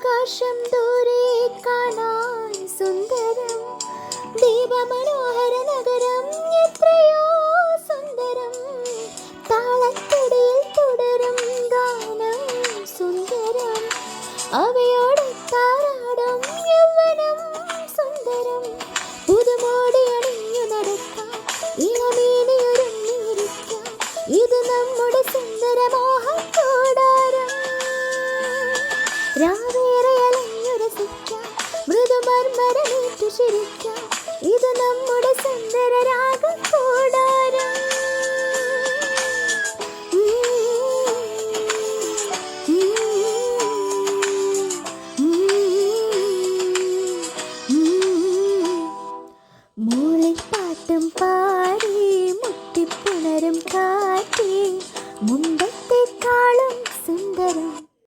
ആകാശം ദൂരെ കാണാൻ സുന്ദരം, ദീപമനോഹര നഗരം എത്രയോ സുന്ദരം, താളക്കടിയിൽ തുടരും ഗാനം സുന്ദരം, അവയോട് താരാടും യൗവനം സുന്ദരം, പുതുമോടി അണിഞ്ഞു നടക്കാം, ഇളമേനിയൊരുങ്ങിയിരിക്കാം, ഇത് നമ്മുടെ സുന്ദര മോഹക്കൂടാരം. രാവേറെ അലഞ്ഞു രസിക്കാം, മൃദുമർമരമേറ്റു ചിരിക്കാം, ഇത്